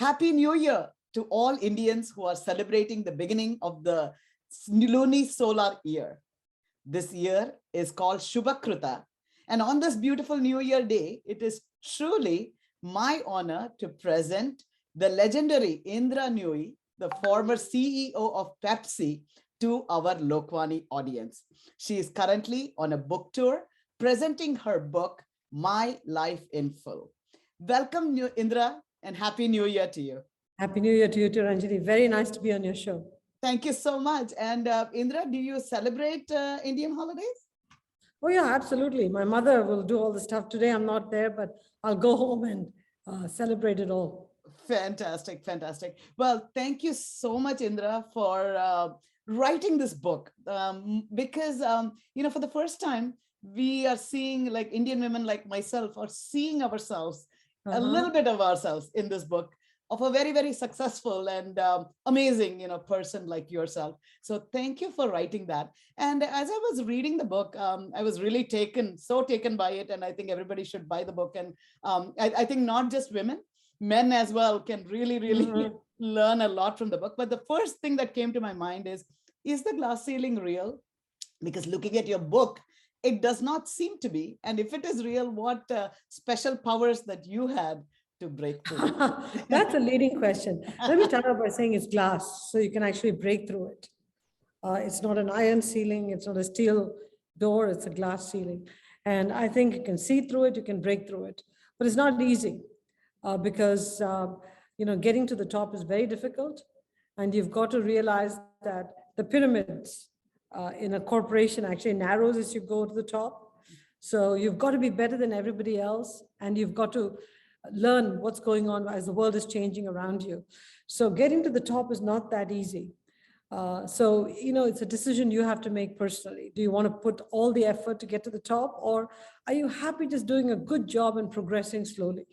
Happy New Year to all Indians who are celebrating the beginning of the luni-solar year. This year is called Shubhakruta. And on this beautiful New Year day, it is truly my honor to present the legendary Indra Nooyi, the former CEO of Pepsi, to our Lokvani audience. She is currently on a book tour presenting her book, My Life in Full. Welcome, Indra, and Happy New Year to you. Happy New Year to you too, Ranjani. Very nice to be on your show. Thank you so much. And Indra, do you celebrate Indian holidays? Oh yeah, absolutely. My mother will do all the stuff today. I'm not there, but I'll go home and celebrate it all. Fantastic, fantastic. Well, thank you so much, Indra, for writing this book. Because, for the first time, we are seeing like Indian women like myself are seeing ourselves, a little bit of ourselves in this book of a very, very successful and amazing, person like yourself. So thank you for writing that. And as I was reading the book, I was really so taken by it. And I think everybody should buy the book. And I think not just women, men as well can really learn a lot from the book. But the first thing that came to my mind is the glass ceiling real? Because looking at your book, it does not seem to be. And if it is real, what special powers that you had to break through? That's a leading question. Let me start off by saying it's glass, so you can actually break through it. It's not an iron ceiling, it's not a steel door, it's a glass ceiling. And I think you can see through it, you can break through it. But it's not easy because getting to the top is very difficult. And you've got to realize that the pyramids in a corporation actually narrows as you go to the top. So you've got to be better than everybody else, and you've got to learn what's going on as the world is changing around you. So getting to the top is not that easy. It's a decision you have to make personally. Do you want to put all the effort to get to the top, or are you happy just doing a good job and progressing slowly?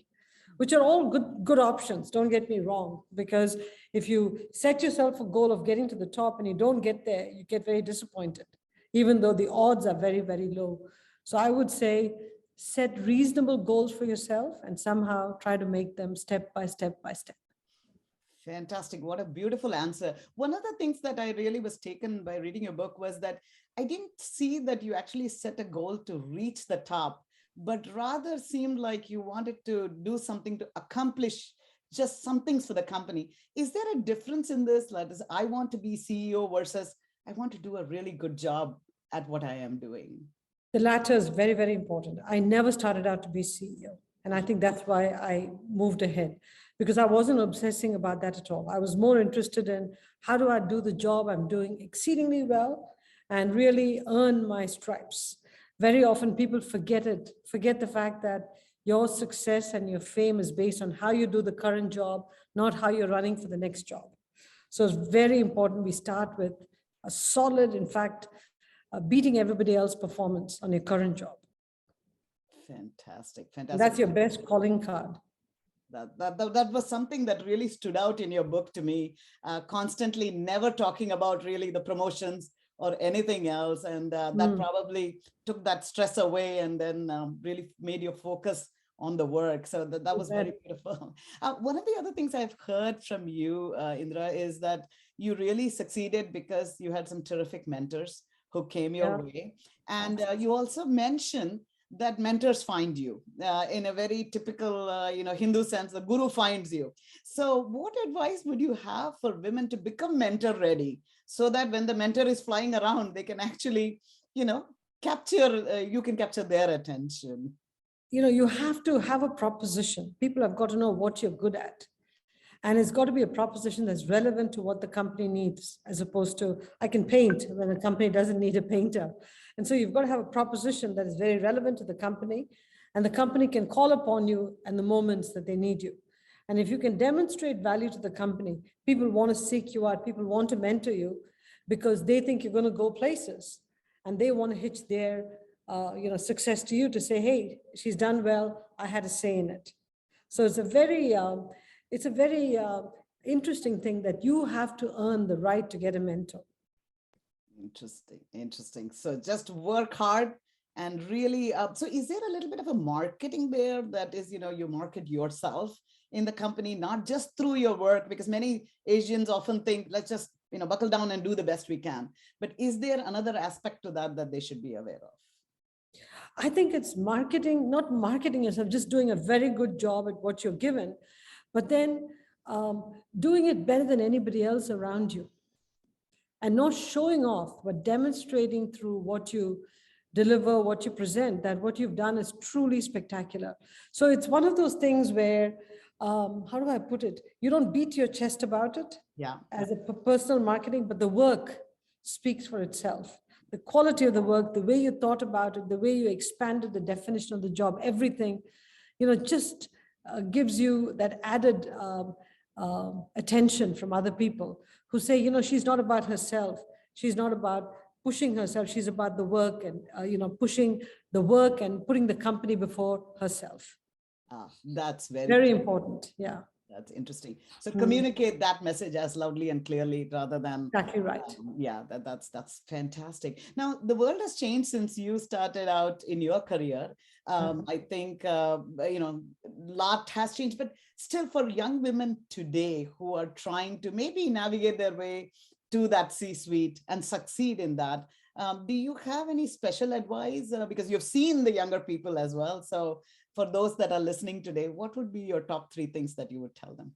Which are all good options, don't get me wrong, because if you set yourself a goal of getting to the top and you don't get there, you get very disappointed, even though the odds are very, very low. So I would say set reasonable goals for yourself and somehow try to make them step by step by step. Fantastic. What a beautiful answer. One of the things that I really was taken by reading your book was that I didn't see that you actually set a goal to reach the top, but rather seemed like you wanted to do something to accomplish just some things for the company. Is there a difference in this? Like, I want to be CEO versus I want to do a really good job at what I am doing? The latter is very, very important. I never started out to be CEO. And I think that's why I moved ahead, because I wasn't obsessing about that at all. I was more interested in how do I do the job I'm doing exceedingly well and really earn my stripes. Very often people forget the fact that your success and your fame is based on how you do the current job, not how you're running for the next job. So it's very important we start with a solid, in fact, beating everybody else's performance on your current job. Fantastic. That's your best calling card. That was something that really stood out in your book to me, constantly never talking about really the promotions or anything else. And that probably took that stress away and then really made you focus on the work. So that was very beautiful. One of the other things I've heard from you, Indra, is that you really succeeded because you had some terrific mentors who came your way. And you also mentioned that mentors find you in a very typical, Hindu sense, the guru finds you. So what advice would you have for women to become mentor ready so that when the mentor is flying around, they can actually, you can capture their attention? You have to have a proposition. People have got to know what you're good at. And it's got to be a proposition that's relevant to what the company needs, as opposed to, I can paint when a company doesn't need a painter. And so you've got to have a proposition that is very relevant to the company, and the company can call upon you in the moments that they need you. And if you can demonstrate value to the company, people want to seek you out, people want to mentor you because they think you're going to go places and they want to hitch their success to you to say, hey, she's done well, I had a say in it. So it's a very interesting thing that you have to earn the right to get a mentor. Interesting. So just work hard and really, so is there a little bit of a marketing there that is, you market yourself in the company, not just through your work, because many Asians often think, let's just, buckle down and do the best we can. But is there another aspect to that that they should be aware of? I think it's marketing, not marketing yourself, just doing a very good job at what you're given, but then doing it better than anybody else around you. And not showing off, but demonstrating through what you deliver, what you present, that what you've done is truly spectacular. So it's one of those things where, how do I put it? You don't beat your chest about it Yeah. as a personal marketing, but the work speaks for itself. The quality of the work, the way you thought about it, the way you expanded the definition of the job, everything, just gives you that added attention from other people who say, she's not about herself. She's not about pushing herself. She's about the work and, pushing the work and putting the company before herself. That's very important. Yeah. That's interesting. So communicate that message as loudly and clearly rather than exactly right. Yeah, that's fantastic. Now the world has changed since you started out in your career. I think lot has changed, but still for young women today who are trying to maybe navigate their way to that C-suite and succeed in that, do you have any special advice? Because you've seen the younger people as well. So for those that are listening today, what would be your top 3 things that you would tell them?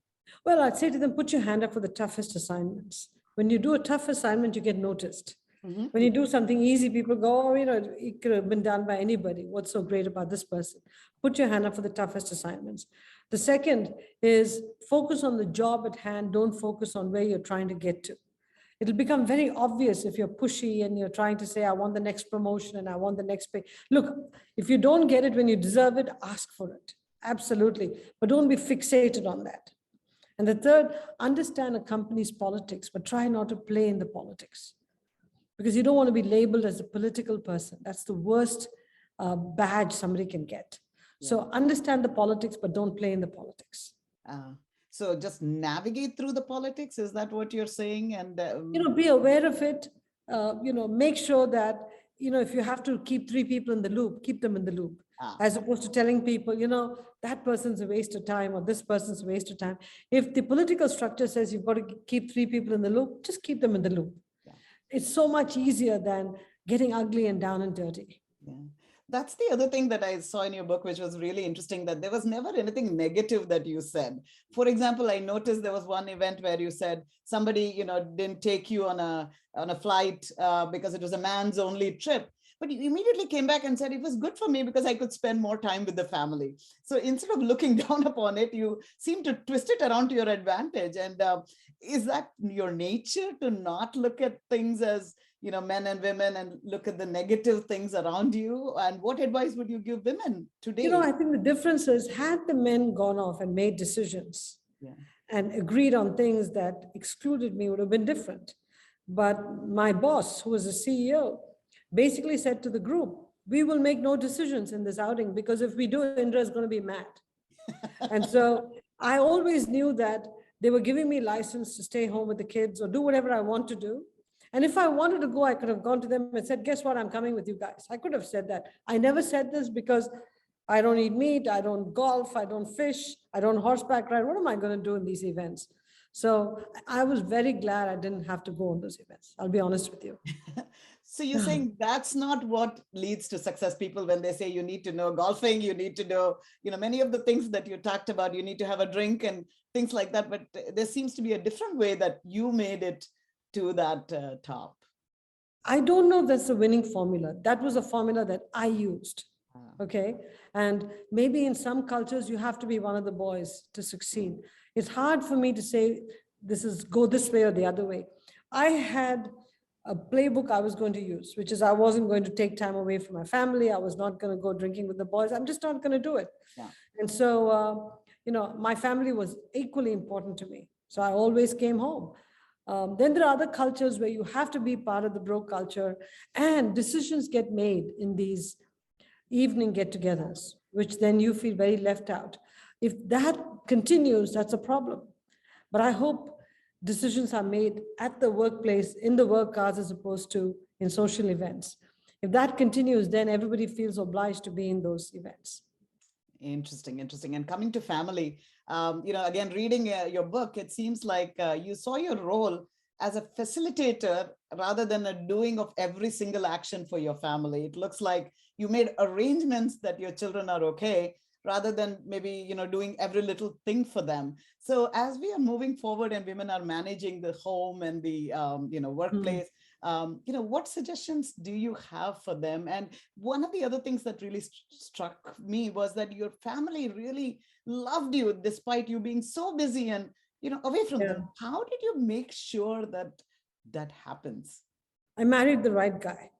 Well, I'd say to them, put your hand up for the toughest assignments. When you do a tough assignment, you get noticed. When you do something easy, people go, oh, it could have been done by anybody. What's so great about this person? Put your hand up for the toughest assignments. The second is focus on the job at hand. Don't focus on where you're trying to get to. It'll become very obvious if you're pushy and you're trying to say, I want the next promotion and I want the next pay. Look, if you don't get it when you deserve it, ask for it. Absolutely. But don't be fixated on that. And the third, understand a company's politics, but try not to play in the politics. Because you don't want to be labeled as a political person. That's the worst badge somebody can get. Yeah. So understand the politics, but don't play in the politics. So just navigate through the politics. Is that what you're saying? And be aware of it. Make sure that if you have to keep 3 people in the loop, keep them in the loop, as opposed to telling people, that person's a waste of time or this person's a waste of time. If the political structure says you've got to keep 3 people in the loop, just keep them in the loop. Yeah. It's so much easier than getting ugly and down and dirty. Yeah. That's the other thing that I saw in your book, which was really interesting, that there was never anything negative that you said. For example, I noticed there was one event where you said somebody, didn't take you on a flight because it was a man's only trip. But you immediately came back and said it was good for me because I could spend more time with the family. So instead of looking down upon it, you seem to twist it around to your advantage. And is that your nature to not look at things as, men and women and look at the negative things around you? And what advice would you give women today? I think the difference is, had the men gone off and made decisions and agreed on things that excluded me, would have been different. But my boss, who was the CEO, basically said to the group, we will make no decisions in this outing because if we do, Indra is going to be mad. And so I always knew that they were giving me license to stay home with the kids or do whatever I want to do. And if I wanted to go, I could have gone to them and said, guess what? I'm coming with you guys. I could have said that. I never said this because I don't eat meat. I don't golf. I don't fish. I don't horseback ride. What am I going to do in these events? So I was very glad I didn't have to go on those events. I'll be honest with you. So you're saying that's not what leads to success. People, when they say you need to know golfing, you need to know, many of the things that you talked about, you need to have a drink and things like that. But there seems to be a different way that you made it to that top. I don't know if that's a winning formula. That was a formula that I used. Okay. And maybe in some cultures, you have to be one of the boys to succeed. It's hard for me to say this is go this way or the other way. I had a playbook I was going to use, which is I wasn't going to take time away from my family. I was not going to go drinking with the boys. I'm just not going to do it. Yeah. And so, my family was equally important to me. So I always came home. Then there are other cultures where you have to be part of the bro culture, and decisions get made in these evening get-togethers, which then you feel very left out. If that continues, that's a problem. But I hope decisions are made at the workplace, in the work hours, as opposed to in social events. If that continues, then everybody feels obliged to be in those events. Interesting, interesting. And coming to family, again, reading your book, it seems like you saw your role as a facilitator rather than a doing of every single action for your family. It looks like you made arrangements that your children are okay, rather than maybe, doing every little thing for them. So as we are moving forward and women are managing the home and the, workplace, what suggestions do you have for them? And one of the other things that really struck me was that your family really loved you despite you being so busy and, away from Yeah. them. How did you make sure that that happens? I married the right guy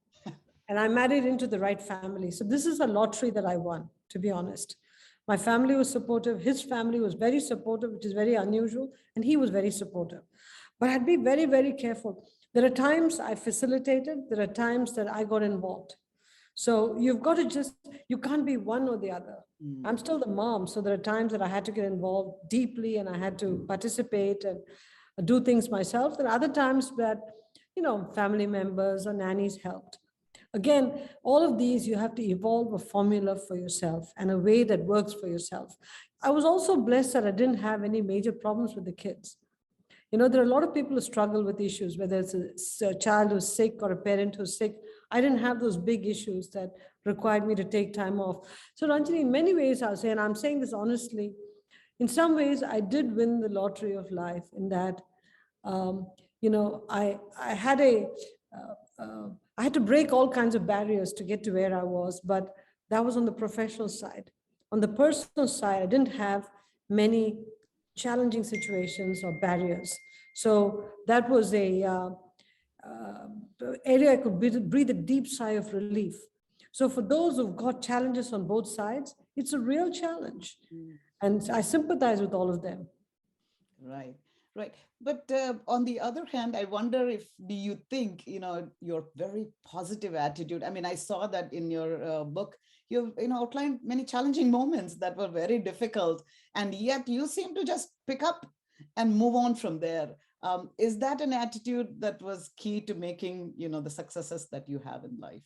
and I married into the right family. So this is a lottery that I won, to be honest. My family was supportive. His family was very supportive, which is very unusual. And he was very supportive. But I'd be very, very careful. There are times I facilitated. There are times that I got involved. So you've got to you can't be one or the other. I'm still the mom. So there are times that I had to get involved deeply and I had to participate and do things myself. There are other times that, family members or nannies helped. Again, all of these, you have to evolve a formula for yourself and a way that works for yourself. I was also blessed that I didn't have any major problems with the kids. There are a lot of people who struggle with issues, whether it's a child who's sick or a parent who's sick. I didn't have those big issues that required me to take time off. So Ranjani, in many ways, I'll say, and I'm saying this honestly, in some ways, I did win the lottery of life in that, I had I had to break all kinds of barriers to get to where I was, but that was on the professional side. On the personal side, I didn't have many challenging situations or barriers. So that was a area I could breathe a deep sigh of relief. So for those who've got challenges on both sides, it's a real challenge. And I sympathize with all of them. Right, right. But on the other hand, I wonder if, do you think, your very positive attitude, I mean, I saw that in your book, you've, outlined many challenging moments that were very difficult, and yet you seem to just pick up and move on from there. Is that an attitude that was key to making, the successes that you have in life?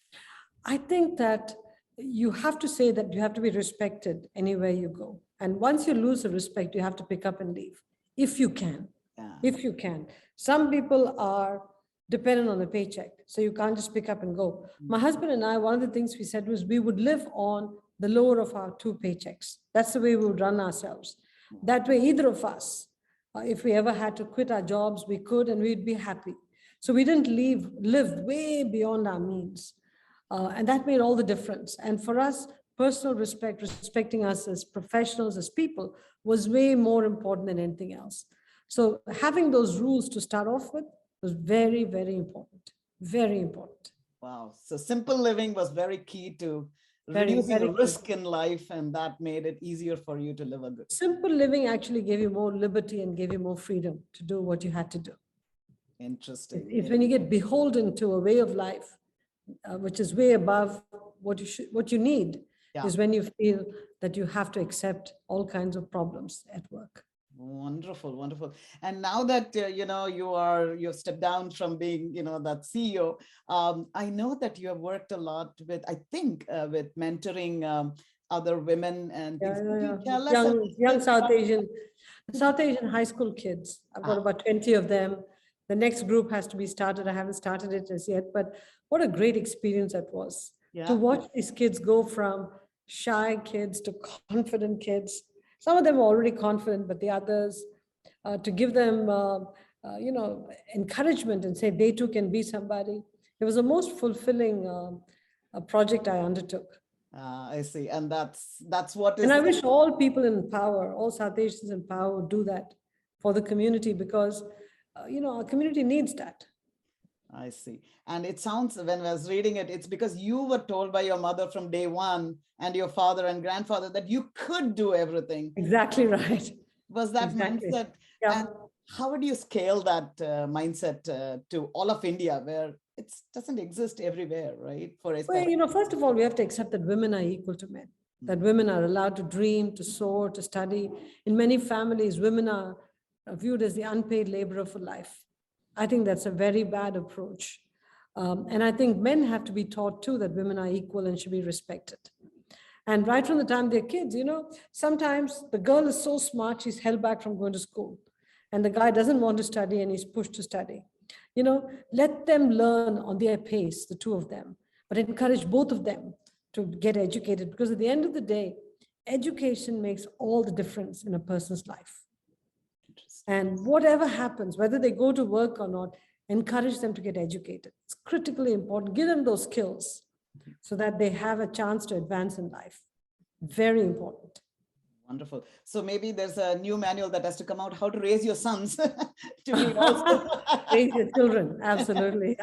I think that you have to say that you have to be respected anywhere you go. And once you lose the respect, you have to pick up and leave, if you can. Yeah. If you can. Some people are dependent on a paycheck, so you can't just pick up and go. My husband and I, one of the things we said was we would live on the lower of our 2 paychecks. That's the way we would run ourselves. That way, either of us, if we ever had to quit our jobs, we could, and we'd be happy. So we didn't live way beyond our means. And that made all the difference. And for us, personal respect, respecting us as professionals, as people, was way more important than anything else. So having those rules to start off with was very, very important. Very important. Wow. So simple living was very key to Very, reducing very risk in life, and that made it easier for you to live a good. Simple living actually gave you more liberty and gave you more freedom to do what you had to do. Interesting. It's when you get beholden to a way of life, which is way above what you need, is when you feel that you have to accept all kinds of problems at work. Wonderful, wonderful. And now that you've stepped down from being that CEO, I know that you have worked a lot with, I think, with mentoring other women and things. Could you tell us young South Asian high school kids. I've got about 20 of them. The next group has to be started. I haven't started it as yet, but what a great experience that was to watch these kids go from shy kids to confident kids. Some of them were already confident, but the others, to give them, encouragement and say they too can be somebody. It was the most fulfilling project I undertook. I see. And that's what is. And I wish all people in power, all South Asians in power would do that for the community, because, our community needs that. I see. And it sounds, when I was reading it, it's because you were told by your mother from day one and your father and grandfather that you could do everything. Exactly right. Was that mindset? Yeah. And how would you scale that mindset to all of India, where it doesn't exist everywhere, right? Well, first of all, we have to accept that women are equal to men, that women are allowed to dream, to soar, to study. In many families, women are viewed as the unpaid laborer for life. I think that's a very bad approach. And I think men have to be taught too that women are equal and should be respected. And right from the time they're kids, sometimes the girl is so smart, she's held back from going to school. And the guy doesn't want to study and he's pushed to study. Let them learn on their pace, the two of them, but encourage both of them to get educated, because at the end of the day, education makes all the difference in a person's life. And whatever happens, whether they go to work or not, encourage them to get educated. It's critically important. Give them those skills so that they have a chance to advance in life. Very important. Wonderful. So maybe there's a new manual that has to come out, how to raise your sons to be also raise your children. Absolutely.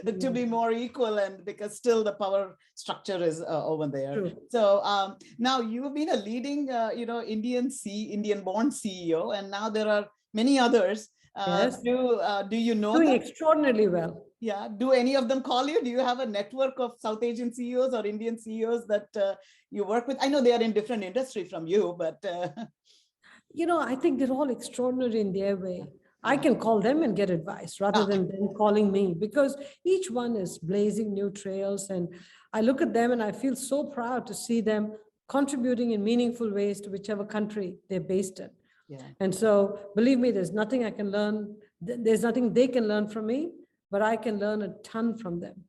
To be more equal, and because still the power structure is over there. True. So now you've been a leading, Indian-born CEO, and now there are many others. Yes. Do you know doing them? Extraordinarily well. Yeah. Do any of them call you? Do you have a network of South Asian CEOs or Indian CEOs that you work with? I know they are in different industry from you, but I think they're all extraordinary in their way. I can call them and get advice rather than them calling me, because each one is blazing new trails. And I look at them and I feel so proud to see them contributing in meaningful ways to whichever country they're based in. yeah. And so, believe me, there's nothing I can learn. There's nothing they can learn from me, but I can learn a ton from them.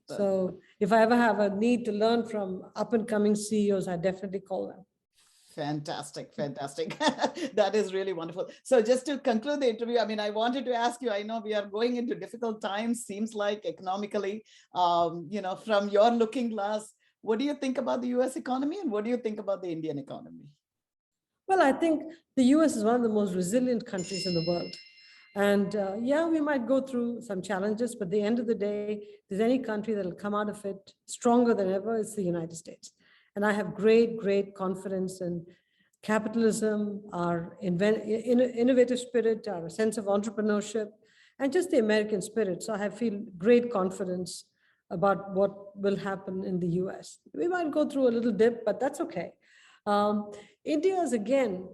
So if I ever have a need to learn from up and coming CEOs, I definitely call them. Fantastic. That is really wonderful. So just to conclude the interview, I wanted to ask you, I know we are going into difficult times, seems like economically, from your looking glass, what do you think about the US economy and what do you think about the Indian economy? Well, I think the US is one of the most resilient countries in the world. And we might go through some challenges, but at the end of the day, if there's any country that will come out of it stronger than ever, it's the United States. And I have great confidence in capitalism, our innovative spirit, our sense of entrepreneurship, and just the American spirit. So I feel great confidence about what will happen in the US. We might go through a little dip, but that's okay. India is, again,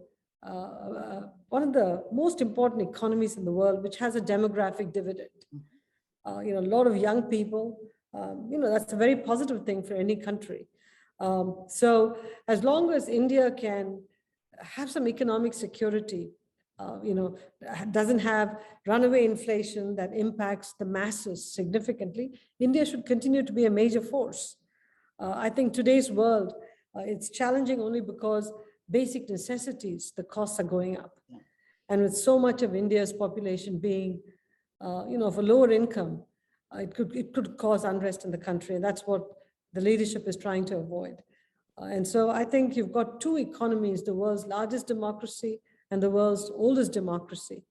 one of the most important economies in the world, which has a demographic dividend. A lot of young people, that's a very positive thing for any country. So as long as India can have some economic security, doesn't have runaway inflation that impacts the masses significantly, India should continue to be a major force. I think today's world, it's challenging only because basic necessities, the costs are going up. Yeah. And with so much of India's population being, of a lower income, it could cause unrest in the country. And that's what the leadership is trying to avoid. And so I think you've got two economies, the world's largest democracy and the world's oldest democracy,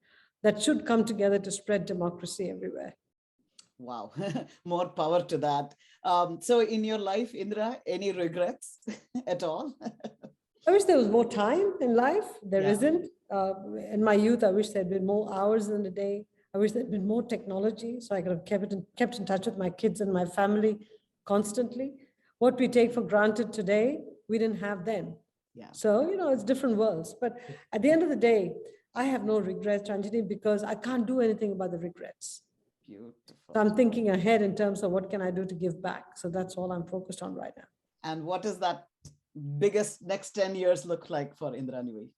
that should come together to spread democracy everywhere. Wow, more power to that. So in your life, Indra, any regrets at all? I wish there was more time in life. There isn't. In my youth, I wish there'd been more hours in the day. I wish there'd been more technology so I could have kept in touch with my kids and my family constantly. What we take for granted today, we didn't have then. Yeah. So, it's different worlds. But at the end of the day, I have no regrets, Ranjani, because I can't do anything about the regrets. Beautiful. So I'm thinking ahead in terms of what can I do to give back. So that's all I'm focused on right now. And what is that biggest next 10 years look like for Indra Nooyi?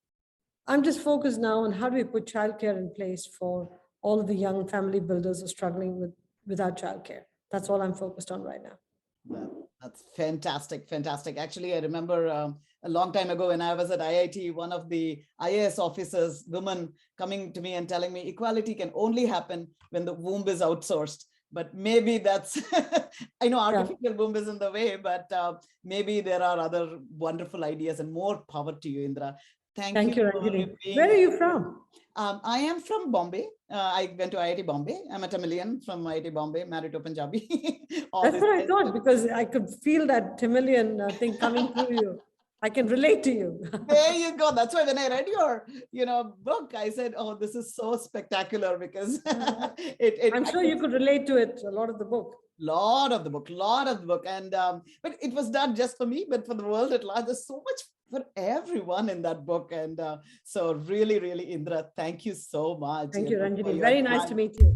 I'm just focused now on how do we put childcare in place for all of the young family builders who are struggling without childcare. That's all I'm focused on right now. Well, that's fantastic. Actually, I remember a long time ago when I was at IIT, one of the IAS officers, woman, coming to me and telling me equality can only happen when the womb is outsourced. But maybe that's, I know artificial womb is in the way, but maybe there are other wonderful ideas, and more power to you, Indra. Thank you, Ranjani. Where are you from? I am from Bombay. I went to IIT Bombay. I'm a Tamilian from IIT Bombay, married to Punjabi. That's what I thought, because I could feel that Tamilian thing coming through you. I can relate to you. There you go. That's why when I read your, book, I said, "Oh, this is so spectacular," because I'm sure you could relate to it. A lot of the book. Lot of the book, and but it was not just for me, but for the world at large. There's so much for everyone in that book, and so really, Indra, thank you so much. Thank you, Ranjani. Very nice to meet you.